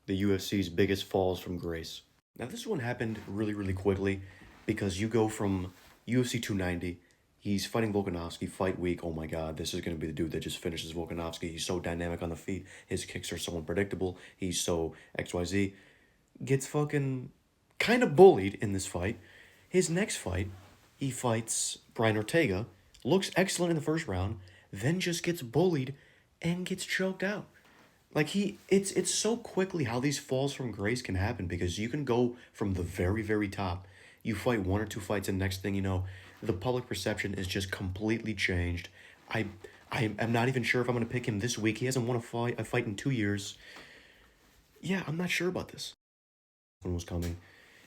the UFC's biggest falls from grace. Now, this one happened really, really quickly because you go from UFC 290, he's fighting Volkanovski, fight week. Oh my God, this is going to be the dude that just finishes Volkanovski. He's so dynamic on the feet. His kicks are so unpredictable. He's so XYZ. Gets fucking kind of bullied in this fight. His next fight, he fights Brian Ortega, looks excellent in the first round, then just gets bullied and gets choked out. Like it's so quickly how these falls from grace can happen because you can go from the very very top, you fight one or two fights, and next thing you know, the public perception is just completely changed. I I am not even sure if I'm gonna pick him this week. He hasn't won a fight in 2 years. Yeah, I'm not sure about this. One was coming.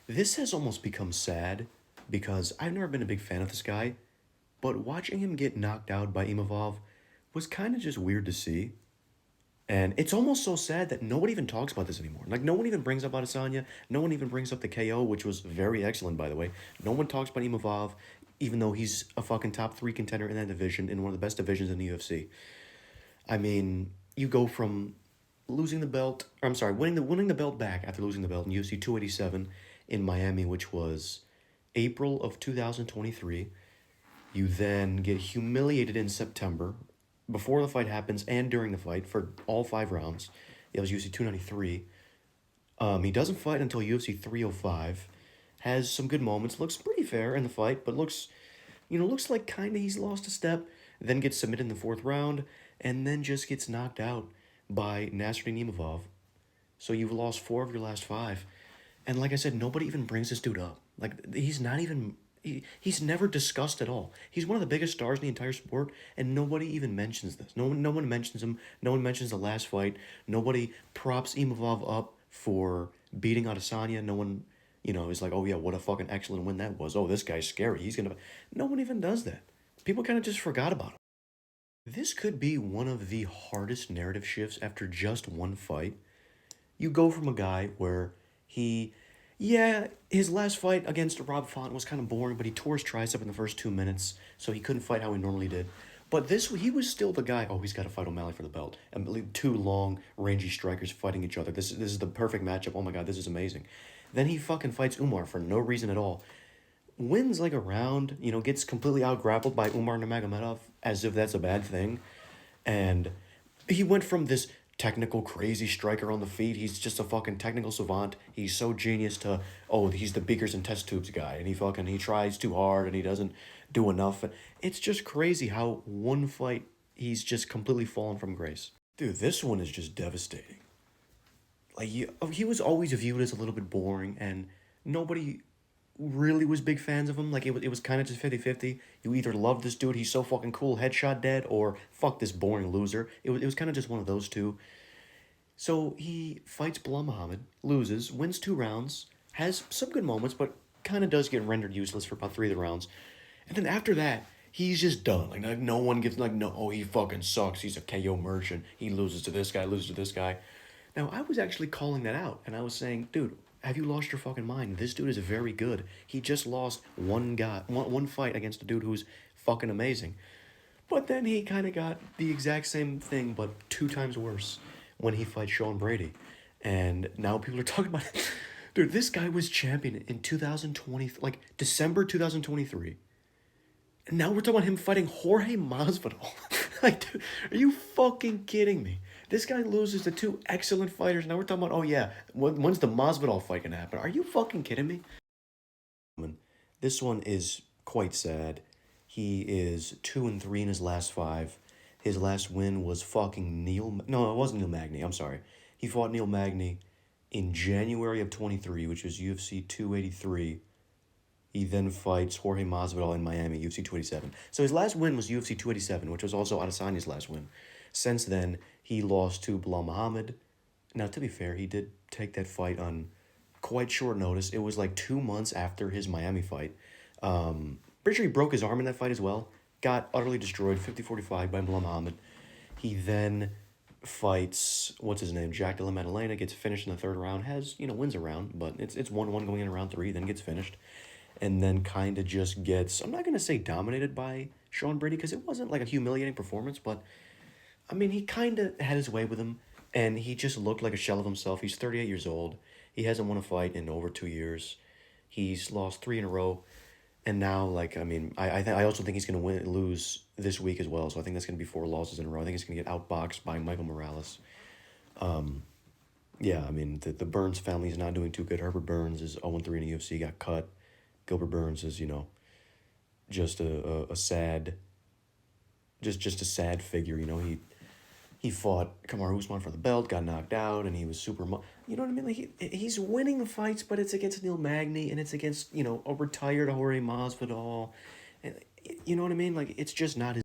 This has almost become sad because I've never been a big fan of this guy, but watching him get knocked out by Imavov was kind of just weird to see. And it's almost so sad that nobody even talks about this anymore. Like, no one even brings up Adesanya. No one even brings up the KO, which was very excellent, by the way. No one talks about Imavov, even though he's a fucking top three contender in that division, in one of the best divisions in the UFC. I mean, you go from losing the belt, or I'm sorry, winning the belt back after losing the belt in UFC 287 in Miami, which was April of 2023. You then get humiliated in September before the fight happens and during the fight for all 5 rounds. It was UFC 293. He doesn't fight until UFC 305. Has some good moments. Looks pretty fair in the fight, but looks like kind of he's lost a step. Then gets submitted in the fourth round, and then just gets knocked out by Nasruddin Imavov. So you've lost four of your last five. And like I said, nobody even brings this dude up. Like, he's not even. He's never discussed at all. He's one of the biggest stars in the entire sport, and nobody even mentions this. No one mentions him. No one mentions the last fight. Nobody props Imavov up for beating Adesanya. No one, is like, oh yeah, what a fucking excellent win that was. Oh, this guy's scary. He's gonna. No one even does that. People kind of just forgot about him. This could be one of the hardest narrative shifts after just one fight. You go from a guy where he, yeah, his last fight against Rob Font was kind of boring, but he tore his tricep in the first 2 minutes, so he couldn't fight how he normally did. But he was still the guy. Oh, he's got to fight O'Malley for the belt. And two long, rangy strikers fighting each other. This is the perfect matchup. Oh my god, this is amazing. Then he fucking fights Umar for no reason at all. Wins like a round. Gets completely out grappled by Umar Nurmagomedov as if that's a bad thing. And he went from this technical crazy striker on the feet, he's just a fucking technical savant, he's so genius, to, oh, he's the beakers and test tubes guy, and he tries too hard and he doesn't do enough. It's just crazy how one fight he's just completely fallen from grace. Dude, this one is just devastating. Like, he was always viewed as a little bit boring, and nobody really was big fans of him. Like, it was kind of just 50-50. You either love this dude, he's so fucking cool, headshot dead, or fuck this boring loser. It was kind of just one of those two. So he fights Bilal Muhammad, loses, wins 2 rounds, has some good moments, but kind of does get rendered useless for about three of the rounds. And then after that, he's just done. Like, no one gives, like, no, oh, he fucking sucks. He's a KO merchant. He loses to this guy, loses to this guy. Now, I was actually calling that out, and I was saying, dude, have you lost your fucking mind? This dude is very good. He just lost one fight against a dude who's fucking amazing. But then he kind of got the exact same thing, but 2 times worse when he fights Sean Brady. And now people are talking about it. Dude, this guy was champion in 2020, like December 2023. And now we're talking about him fighting Jorge Masvidal. Like, dude, are you fucking kidding me? This guy loses to two excellent fighters. Now we're talking about, oh yeah, when's the Masvidal fight gonna happen? Are you fucking kidding me? This one is quite sad. He is 2-3 in his last five. His last win was fucking Neil. No, it wasn't Neil Magny. I'm sorry. He fought Neil Magny in January of 23, which was UFC 283. He then fights Jorge Masvidal in Miami, UFC 287. So his last win was UFC 287, which was also Adesanya's last win. Since then, he lost to Bilal Muhammad. Now, to be fair, he did take that fight on quite short notice. It was like 2 months after his Miami fight. Pretty sure he broke his arm in that fight as well. Got utterly destroyed, 50-45 by Bilal Muhammad. He then fights, what's his name, Jack Della Maddalena, gets finished in the third round, wins a round, but it's 1-1 going into round three, then gets finished. And then kind of just gets, I'm not going to say dominated by Sean Brady, because it wasn't like a humiliating performance, but I mean, he kind of had his way with him. and he just looked like a shell of himself. He's 38 years old. He hasn't won a fight in over 2 years. He's lost three in a row. And now, like, I mean, I also think he's going to lose this week as well. So I think that's going to be four losses in a row. I think he's going to get outboxed by Michael Morales. Yeah, I mean, the Burns family is not doing too good. Herbert Burns is 0-3 in the UFC, got cut. Gilbert Burns is, just a sad, just a sad figure. He fought Kamaru Usman for the belt, got knocked out, and he was you know what I mean? Like he's winning the fights, but it's against Neil Magny, and it's against a retired Jorge Masvidal, and you know what I mean? Like it's just not his.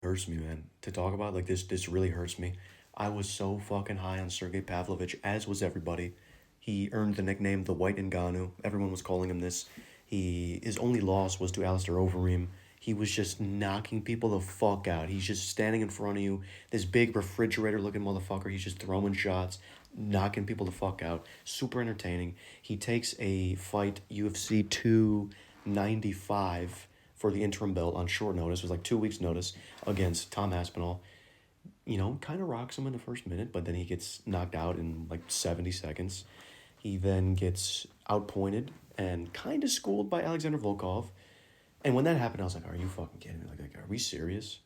Hurts me, man, to talk about. Like this really hurts me. I was so fucking high on Sergey Pavlovich, as was everybody. He earned the nickname the White Ngannou. Everyone was calling him this. His only loss was to Alistair Overeem. He was just knocking people the fuck out. He's just standing in front of you, this big refrigerator looking motherfucker. He's just throwing shots, knocking people the fuck out. Super entertaining. He takes a fight UFC 295 for the interim belt on short notice. It was like 2 weeks' notice against Tom Aspinall. Kind of rocks him in the first minute, but then he gets knocked out in like 70 seconds. He then gets outpointed and kind of schooled by Alexander Volkov. And when that happened, I was like, are you fucking kidding me? Like are we serious?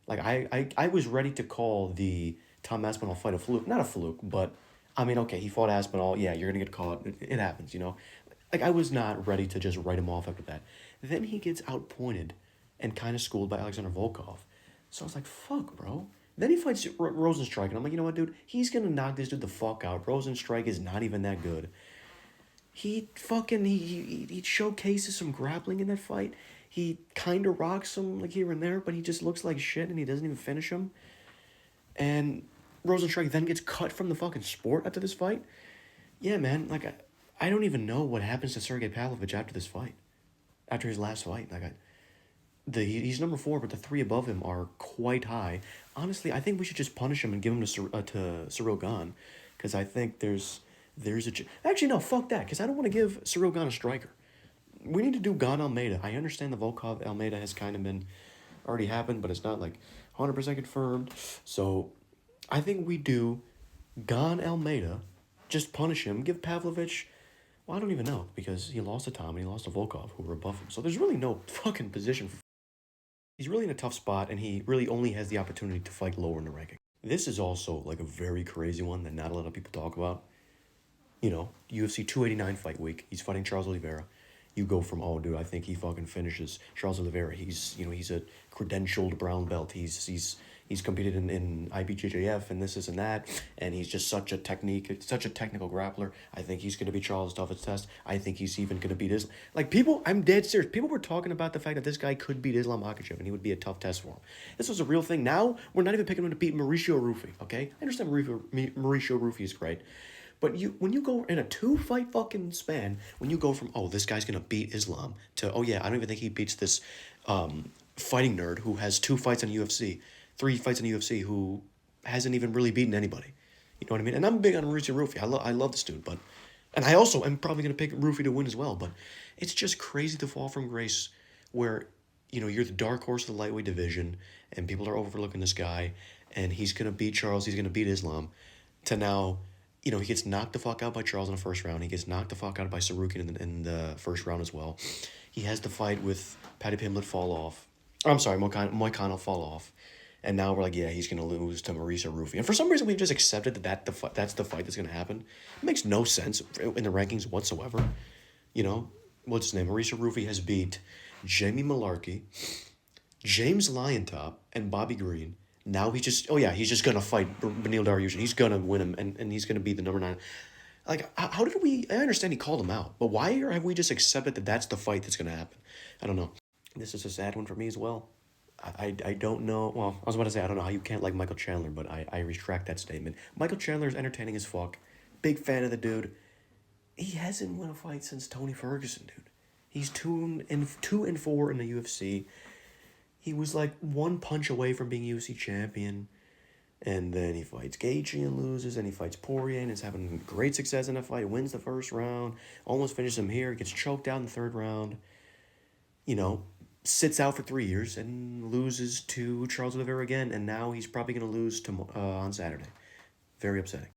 Like, I was ready to call the Tom Aspinall fight a fluke. Not a fluke, but, I mean, okay, he fought Aspinall. Yeah, you're going to get caught. It happens. Like, I was not ready to just write him off after that. Then he gets outpointed and kind of schooled by Alexander Volkov. So I was like, fuck, bro. Then he fights Rosenstrike, and I'm like, you know what, dude? He's going to knock this dude the fuck out. Rosenstrike is not even that good. He showcases some grappling in that fight. He kind of rocks him like here and there, but he just looks like shit and he doesn't even finish him. And Rosenstrike then gets cut from the fucking sport after this fight. Yeah, man, like I don't even know what happens to Sergey Pavlovich after this fight. After his last fight. He's number 4, but the 3 above him are quite high. Honestly, I think we should just punish him and give him to Cyril Gane, because I think there's actually no, fuck that, because I don't want to give Cyril Gane a striker. We need to do Gane Almeida. I understand the Volkov Almeida has kind of been already happened, but it's not like 100% confirmed. So I think we do Gane Almeida, just punish him, give Pavlovich. Well, I don't even know, because he lost to Tom and he lost to Volkov, who were above him. So there's really no fucking position for. He's really in a tough spot, and he really only has the opportunity to fight lower in the ranking. This is also like a very crazy one that not a lot of people talk about. UFC 289 fight week. He's fighting Charles Oliveira. You go from, oh, dude, I think he fucking finishes Charles Oliveira. He's a credentialed brown belt. He's competed in IBJJF and this and that, and he's just such a technical grappler. I think he's going to be Charles' toughest test. I think he's even going to beat Islam. Like, I'm dead serious. People were talking about the fact that this guy could beat Islam Makhachev, and he would be a tough test for him. This was a real thing. Now, we're not even picking him to beat Mauricio Rufy, okay? I understand Mauricio Rufy is great. But when you go in a 2-fight fucking span, when you go from, oh, this guy's going to beat Islam, to, oh, yeah, I don't even think he beats this fighting nerd who has 2 fights in UFC, 3 fights in UFC, who hasn't even really beaten anybody. You know what I mean? And I'm big on Mauricio Rufy. I love this dude, but. And I also am probably going to pick Rufy to win as well, but it's just crazy to fall from grace where, you're the dark horse of the lightweight division, and people are overlooking this guy, and he's going to beat Charles, he's going to beat Islam, to now. He gets knocked the fuck out by Charles in the first round. He gets knocked the fuck out by Sarukian in the first round as well. He has the fight with Paddy Pimblett fall off. I'm sorry, Moicano fall off. And now we're like, yeah, he's going to lose to Mauricio Rufy. And for some reason, we've just accepted that's the fight that's going to happen. It makes no sense in the rankings whatsoever. What's his name? Mauricio Rufy has beat Jamie Malarkey, James Lyontop, and Bobby Green. Now he's just going to fight Beneil Dariush. He's going to win him, and he's going to be the number 9. Like, how did I understand he called him out, but why have we just accepted that that's the fight that's going to happen? I don't know. This is a sad one for me as well. I don't know. Well, I was about to say, I don't know how you can't like Michael Chandler, but I retract that statement. Michael Chandler is entertaining as fuck. Big fan of the dude. He hasn't won a fight since Tony Ferguson, dude. He's 2-4 in the UFC. He was like 1 punch away from being UFC champion. And then he fights Gaethje and loses. And he fights Poirier and is having great success in that fight. Wins the first round. Almost finishes him here. Gets choked out in the third round. sits out for 3 years and loses to Charles Oliveira again, and now he's probably going to lose on Saturday. Very upsetting.